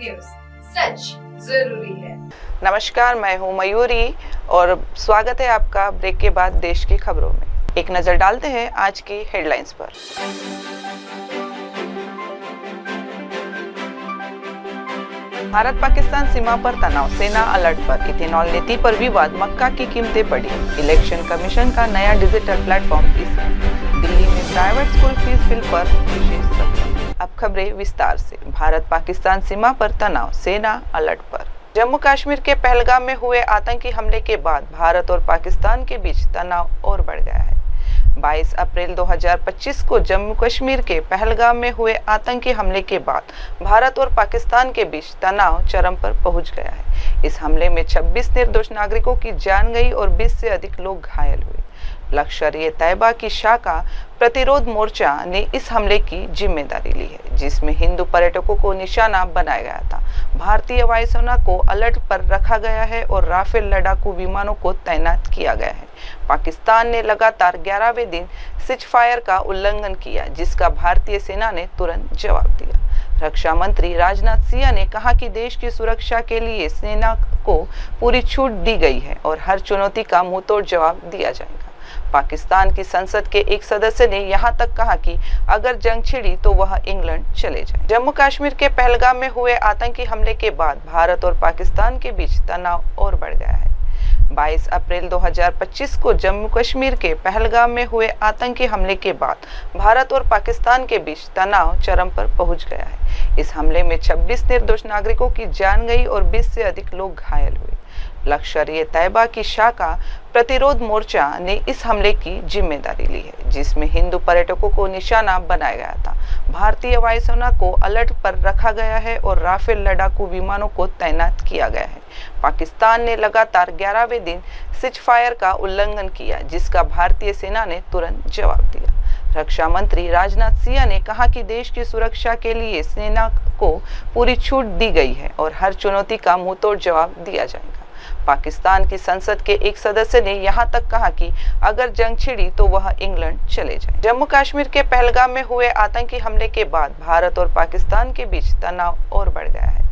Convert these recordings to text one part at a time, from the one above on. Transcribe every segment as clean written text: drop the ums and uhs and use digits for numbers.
News, सच जरूरी है। नमस्कार, मैं हूं मयूरी और स्वागत है आपका ब्रेक के बाद देश की खबरों में। एक नजर डालते हैं आज की हेडलाइंस पर। भारत पाकिस्तान सीमा पर तनाव, सेना अलर्ट पर। इथेनॉल नीति पर विवाद, मक्का की कीमतें बढ़ी। इलेक्शन कमीशन का नया डिजिटल प्लेटफॉर्म दिल्ली में प्राइवेट स्कूल फीस बिल पर विशेष सत्र। अब खबरें विस्तार से। भारत पाकिस्तान सीमा पर तनाव, सेना अलर्ट पर। जम्मू कश्मीर के पहलगाम में हुए आतंकी हमले के बाद भारत और पाकिस्तान के बीच तनाव और बढ़ गया है। 22 अप्रैल 2025 को जम्मू कश्मीर के पहलगाम में हुए आतंकी हमले के बाद भारत और पाकिस्तान के बीच तनाव चरम पर पहुंच गया है। इस हमले में 26 निर्दोष नागरिकों की जान गई और 20 से अधिक लोग घायल हुए। लश्कर-ए-तैयबा की शाखा प्रतिरोध मोर्चा ने इस हमले की जिम्मेदारी ली है, जिसमें हिंदू पर्यटकों को निशाना बनाया गया था। भारतीय वायुसेना को अलर्ट पर रखा गया है और राफेल लड़ाकू विमानों को तैनात किया गया है। पाकिस्तान ने लगातार 11वें दिन सीज़फायर का उल्लंघन किया, जिसका भारतीय सेना ने तुरंत जवाब दिया। रक्षा मंत्री राजनाथ सिंह ने कहा कि देश की सुरक्षा के लिए सेना को पूरी छूट दी गई है और हर चुनौती का मुंहतोड़ जवाब दिया जाएगा। पाकिस्तान की संसद के एक सदस्य ने यहां तक कहा कि अगर जंग छिड़ी तो वह इंग्लैंड चले जाएं। जम्मू कश्मीर के पहलगाम में हुए आतंकी हमले के बाद भारत और पाकिस्तान के बीच तनाव और बढ़ गया है। 22 अप्रैल 2025 को जम्मू कश्मीर के पहलगाम में हुए आतंकी हमले के बाद भारत और पाकिस्तान के बीच तनाव चरम पर पहुंच गया है। इस हमले में 26 निर्दोष नागरिकों की जान गई और 20 से अधिक लोग घायल हुए। लश्कर-ए-तैयबा की शाखा प्रतिरोध मोर्चा ने इस हमले की जिम्मेदारी ली है, जिसमें हिंदू पर्यटकों को निशाना बनाया गया था। भारतीय वायुसेना को अलर्ट पर रखा गया है और राफेल लड़ाकू विमानों को तैनात किया गया है। पाकिस्तान ने लगातार 11वें दिन सीज़फायर का उल्लंघन किया, जिसका भारतीय सेना ने तुरंत जवाब दिया। रक्षा मंत्री राजनाथ सिंह ने कहा कि देश की सुरक्षा के लिए सेना को पूरी छूट दी गई है और हर चुनौती का मुंहतोड़ जवाब दिया जाएगा। पाकिस्तान की संसद के एक सदस्य ने यहां तक कहा कि अगर जंग छिड़ी तो वह इंग्लैंड चले जाएं। जम्मू कश्मीर के पहलगाम में हुए आतंकी हमले के बाद भारत और पाकिस्तान के बीच तनाव और बढ़ गया है।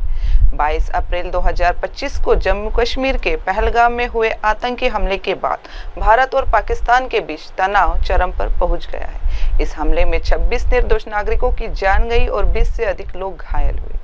22 अप्रैल 2025 को जम्मू कश्मीर के पहलगाम में हुए आतंकी हमले के बाद भारत और पाकिस्तान के बीच तनाव चरम पर पहुंच गया है। इस हमले में 26 निर्दोष नागरिकों की जान गई और 20 से अधिक लोग घायल हुए।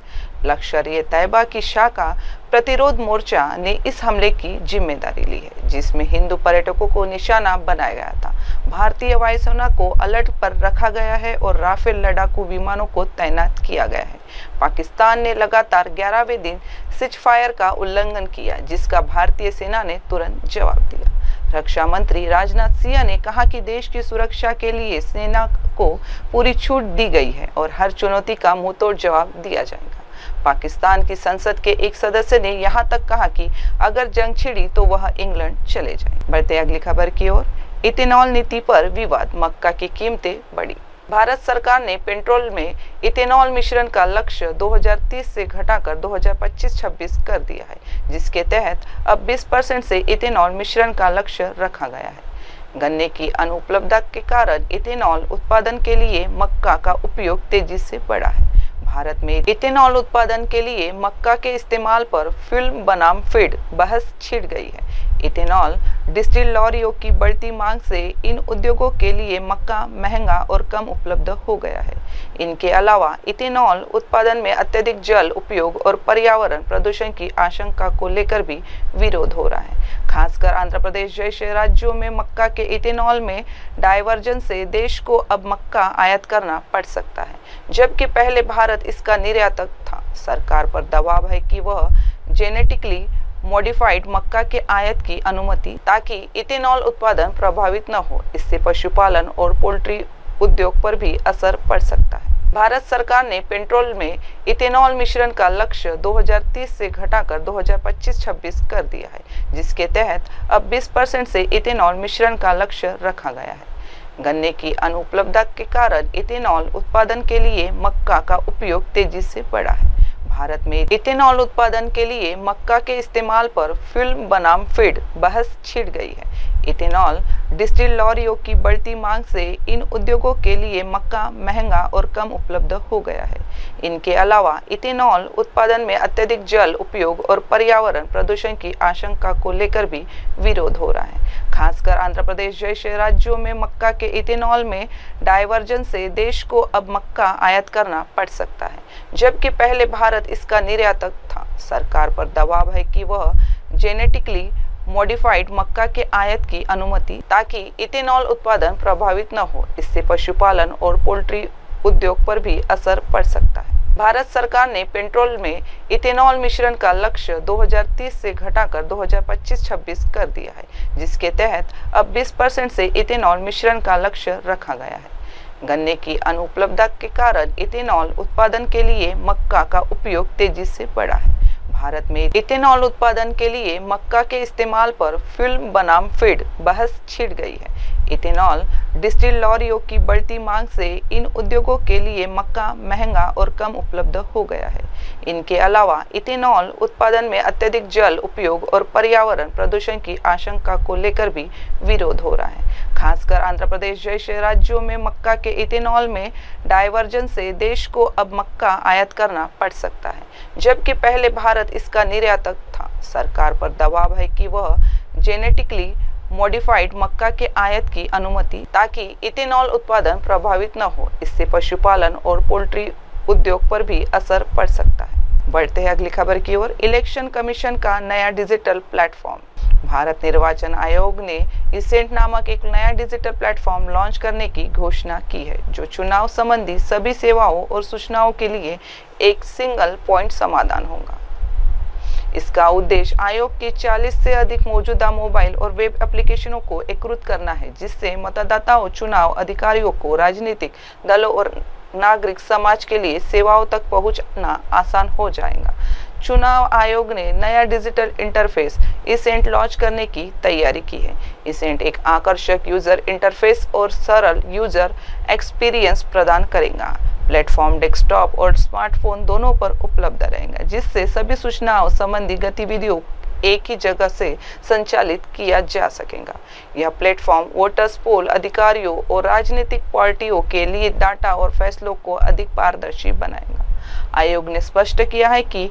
लश्कर-ए-तैयबा की शाखा प्रतिरोध मोर्चा ने इस हमले की जिम्मेदारी ली है, जिसमें हिंदू पर्यटकों को निशाना बनाया गया था। भारतीय वायुसेना को अलर्ट पर रखा गया है और राफेल लड़ाकू विमानों को तैनात किया गया है। पाकिस्तान ने लगातार 11वें दिन सीज़फायर का उल्लंघन किया, जिसका भारतीय सेना ने तुरंत जवाब दिया। रक्षा मंत्री राजनाथ सिंह ने कहा कि देश की सुरक्षा के लिए सेना को पूरी छूट दी गई है और हर चुनौती का मुंहतोड़ जवाब दिया जाएगा। पाकिस्तान की संसद के एक सदस्य ने यहां तक कहा कि अगर जंग छिड़ी तो वह इंग्लैंड चले जाएं। बढ़ते अगली खबर की ओर। इथेनॉल नीति पर विवाद, मक्का की कीमतें बढ़ी। भारत सरकार ने पेट्रोल में इथेनॉल मिश्रण का लक्ष्य 2030 से घटाकर 2025-26 कर दिया है, जिसके तहत अब 20% से इथेनॉल मिश्रण का लक्ष्य रखा गया है। गन्ने की अनुपलब्धता के कारण इथेनॉल उत्पादन के लिए मक्का का उपयोग तेजी से बढ़ा है। भारत में इथेनॉल उत्पादन के लिए मक्का के इस्तेमाल पर फिल्म बनाम फीड बहस छिड़ गई है। इथेनॉल डिस्टिलरियों की बढ़ती मांग से इन उद्योगों के लिए मक्का महंगा और कम उपलब्ध हो गया है। इनके अलावा इथेनॉल उत्पादन में अत्यधिक जल उपयोग और पर्यावरण प्रदूषण की आशंका को लेकर भी विरोध हो रहा है। खासकर आंध्र प्रदेश जैसे राज्यों में मक्का के इथेनॉल में डायवर्जन से देश को अब मक्का आयात करना पड़ सकता है, जबकि पहले भारत इसका निर्यातक था। सरकार पर दबाव है कि वह जेनेटिकली मॉडिफाइड मक्का के आयात की अनुमति, ताकि इथेनॉल उत्पादन प्रभावित न हो। इससे पशुपालन और पोल्ट्री उद्योग पर भी असर पड़ सकता है। भारत सरकार ने पेट्रोल में इथेनॉल मिश्रण का लक्ष्य 2030 से घटाकर 2025-26 कर दिया है, जिसके तहत अब 20% से इथेनॉल मिश्रण का लक्ष्य रखा गया है। गन्ने की अनुपलब्धता के कारण इथेनॉल उत्पादन के लिए मक्का का उपयोग तेजी से बढ़ा है। भारत में इथेनॉल उत्पादन के लिए मक्का के इस्तेमाल पर फिल्म बनाम फीड बहस छिड़ गई है। इथेनॉल डिस्टिल लॉरियों की बढ़ती मांग से इन उद्योगों के लिए मक्का महंगा और कम उपलब्ध हो गया है। इनके अलावा इथेनॉल उत्पादन में अत्यधिक जल उपयोग और पर्यावरण प्रदूषण की आशंका को लेकर भी विरोध हो रहा है। खासकर आंध्र प्रदेश जैसे राज्यों में मक्का के इथेनॉल में डायवर्जन से देश को अब मक्का आयात करना पड़ सकता है, जबकि पहले भारत इसका निर्यातक था। सरकार पर दबाव है कि वह जेनेटिकली मॉडिफाइड मक्का के आयात की अनुमति, ताकि इथेनॉल उत्पादन प्रभावित न हो। इससे पशुपालन और पोल्ट्री उद्योग पर भी असर पड़ सकता है। भारत सरकार ने पेट्रोल में इथेनॉल मिश्रण का लक्ष्य 2030 से घटाकर 2025-26 कर दिया है, जिसके तहत अब 20% से इथेनॉल मिश्रण का लक्ष्य रखा गया है। गन्ने की अनुपलब्धता के कारण इथेनॉल उत्पादन के लिए मक्का का उपयोग तेजी से बढ़ा है। भारत में इथेनॉल उत्पादन के लिए मक्का के इस्तेमाल पर फिल्म बनाम फीड बहस छिड़ गई है। इथेनॉल डिस्टिल लॉरियों की बढ़ती मांग से इन उद्योगों के लिए मक्का महंगा और कम उपलब्ध हो गया है। इनके अलावा इथेनॉल उत्पादन में अत्यधिक जल उपयोग और पर्यावरण प्रदूषण की आशंका को लेकर भी विरोध हो रहा है। खासकर आंध्र प्रदेश जैसे राज्यों में मक्का के इथेनॉल में डायवर्जन से देश को अब मक्का आयात करना पड़ सकता है, जबकि पहले भारत इसका निर्यातक था। सरकार पर दबाव है कि वह जेनेटिकली मॉडिफाइड मक्का के आयात की अनुमति, ताकि इथेनॉल उत्पादन प्रभावित न हो। इससे पशुपालन और पोल्ट्री उद्योग पर भी असर पड़ सकता है। बढ़ते हैं अगली खबर की ओर। इलेक्शन कमीशन का नया डिजिटल प्लेटफॉर्म। भारत निर्वाचन आयोग ने इसेंट नामक एक नया डिजिटल प्लेटफॉर्म लॉन्च करने की घोषणा की है, जो चुनाव संबंधी सभी सेवाओं और सूचनाओं के लिए एक सिंगल पॉइंट समाधान होगा। इसका उद्देश्य आयोग की 40 से अधिक मौजूदा मोबाइल और वेब एप्लीकेशनों को एकीकृत करना है, जिससे मतदाताओं, चुनाव अधिकारियों को राजनीतिक दलों और नागरिक समाज के लिए सेवाओं तक पहुंचना आसान हो जाएगा। चुनाव आयोग ने नया डिजिटल इंटरफेस इसेंट लॉन्च करने की तैयारी की है। इसेंट एक आकर्षक यूजर इंटरफेस और सरल यूजर एक्सपीरियंस प्रदान करेगा। प्लेटफॉर्म डेस्कटॉप और स्मार्टफोन दोनों पर उपलब्ध रहेगा, जिससे सभी सूचनाओं संबंधी गतिविधियों एक ही जगह से संचालित किया जा सकेगा। यह प्लेटफॉर्म वोटर्स, पोल अधिकारियों और राजनीतिक पार्टियों के लिए डाटा और फैसलों को अधिक पारदर्शी बनाएगा। आयोग ने स्पष्ट किया है कि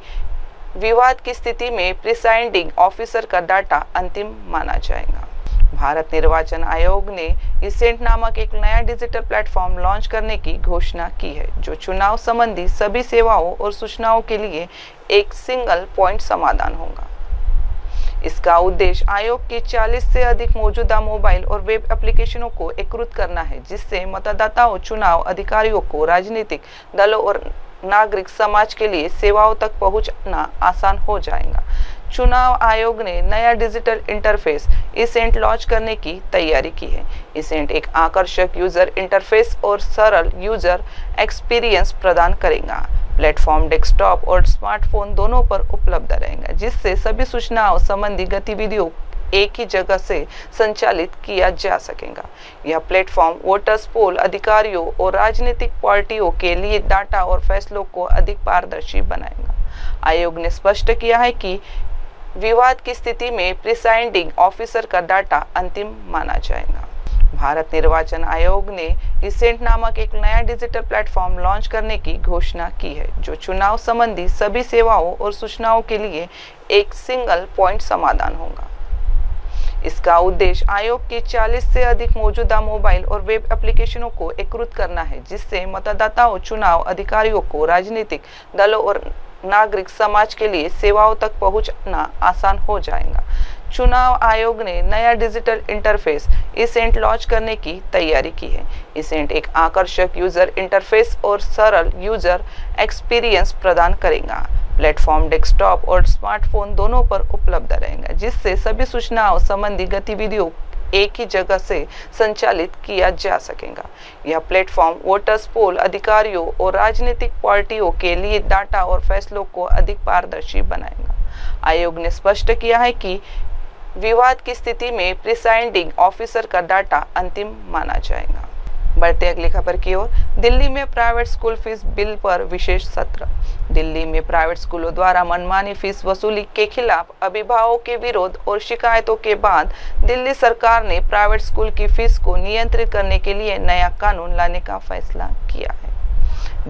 विवाद की स्थिति में प्रिसाइडिंग ऑफिसर का डाटा अंतिम माना जाएगा। भारत निर्वाचन आयोग ने इसेंट नामक एक नया डिजिटल प्लेटफॉर्म लॉन्च करने की घोषणा की है, जो चुनाव संबंधी सभी सेवाओं और सूचनाओं के लिए एक सिंगल पॉइंट समाधान होगा। इसका उद्देश्य आयोग की 40 से अधिक मौजूदा मोबाइल और वेब एप्लीकेशनों को एकीकृत करना है, जिससे मतदाताओं, चुनाव अधिकारियों को राजनीतिक दलों और नागरिक समाज के लिए सेवाओं तक पहुंचना आसान हो जाएगा। चुनाव आयोग ने नया डिजिटल इंटरफेस इसेंट लॉन्च करने की तैयारी की है। इसेंट एक आकर्षक यूजर इंटरफेस और सरल यूजर एक्सपीरियंस प्रदान करेगा। प्लेटफॉर्म डेस्कटॉप और स्मार्टफोन दोनों पर उपलब्ध रहेगा, जिससे सभी सूचनाओं संबंधी गतिविधियों एक ही जगह से संचालित किया जा सकेगा। यह प्लेटफॉर्म वोटर्स, पोल अधिकारियों और राजनीतिक पार्टियों के लिए डाटा और फैसलों को अधिक पारदर्शी बनाएगा। आयोग ने स्पष्ट किया है कि विवाद की स्थिति में प्रिसाइडिंग ऑफिसर का डाटा अंतिम माना जाएगा। भारत निर्वाचन आयोग ने इसेंट नामक एक नया डिजिटल प्लेटफॉर्म लॉन्च करने की घोषणा की है, जो चुनाव संबंधी सभी सेवाओं और सूचनाओं के लिए एक सिंगल पॉइंट समाधान होगा। इसका उद्देश्य आयोग की 40 से अधिक मौजूदा मोबाइल और वेब एप्लीकेशनों को एकीकृत करना है, जिससे मतदाताओं, चुनाव अधिकारियों को राजनीतिक दलों और नागरिक समाज के लिए सेवाओं तक पहुंचना आसान हो जाएगा। चुनाव आयोग ने नया डिजिटल इंटरफेस इसेंट लॉन्च करने की तैयारी की है। इसेंट एक आकर्षक यूजर इंटरफेस और सरल यूजर एक्सपीरियंस प्रदान करेगा। प्लेटफॉर्म डेस्कटॉप और स्मार्टफोन दोनों पर उपलब्ध रहेगा, जिससे सभी सूचनाओं संबंधी गतिविधियों एक ही जगह से संचालित किया जा सकेगा। यह प्लेटफॉर्म वोटर्स, पोल अधिकारियों और राजनीतिक पार्टियों के लिए डाटा और फैसलों को अधिक पारदर्शी बनाएगा। आयोग ने स्पष्ट किया है कि विवाद की स्थिति में प्रिसाइडिंग ऑफिसर का डाटा अंतिम माना जाएगा। बढ़ते अगली खबर की ओर। दिल्ली में प्राइवेट स्कूल फीस बिल पर विशेष सत्र। दिल्ली में प्राइवेट स्कूलों द्वारा मनमानी फीस वसूली के खिलाफ अभिभावकों के विरोध और शिकायतों के बाद दिल्ली सरकार ने प्राइवेट स्कूल की फीस को नियंत्रित करने के लिए नया कानून लाने का फैसला किया है।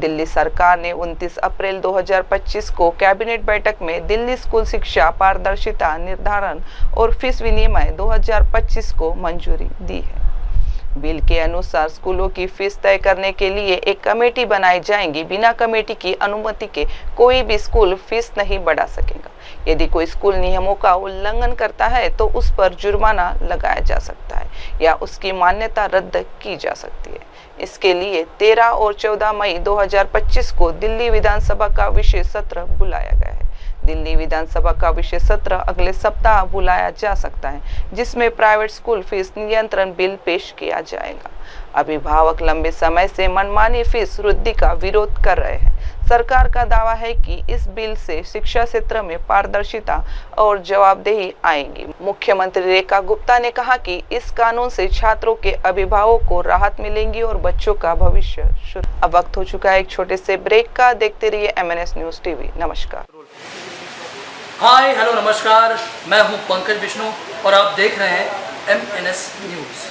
दिल्ली सरकार ने 29 अप्रैल 2025 को कैबिनेट बैठक में दिल्ली स्कूल शिक्षा पारदर्शिता निर्धारण और फीस विनिमय 2025 को मंजूरी दी है। बिल के अनुसार स्कूलों की फीस तय करने के लिए एक कमेटी बनाई जाएगी। बिना कमेटी की अनुमति के कोई भी स्कूल फीस नहीं बढ़ा सकेगा। यदि कोई स्कूल नियमों का उल्लंघन करता है तो उस पर जुर्माना लगाया जा सकता है या उसकी मान्यता रद्द की जा सकती है। इसके लिए 13 और 14 मई 2025 को दिल्ली विधानसभा का विशेष सत्र बुलाया गया है। दिल्ली विधानसभा का विशेष सत्र अगले सप्ताह बुलाया जा सकता है, जिसमें प्राइवेट स्कूल फीस नियंत्रण बिल पेश किया जाएगा। अभिभावक लंबे समय से मनमानी फीस वृद्धि का विरोध कर रहे हैं। सरकार का दावा है कि इस बिल से शिक्षा क्षेत्र में पारदर्शिता और जवाबदेही आएगी। मुख्यमंत्री रेखा गुप्ता ने कहा कि इस कानून से छात्रों के अभिभावकों को राहत मिलेगी और बच्चों का भविष्य सुरक्षित। अब वक्त हो चुका है एक छोटे से ब्रेक का। देखते रहिए MNS न्यूज टीवी। नमस्कार। हाय हेलो नमस्कार, मैं हूं पंकज विष्णु और आप देख रहे हैं MNS न्यूज।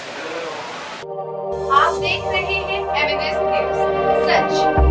आप देख रहे हैं MNS न्यूज, सच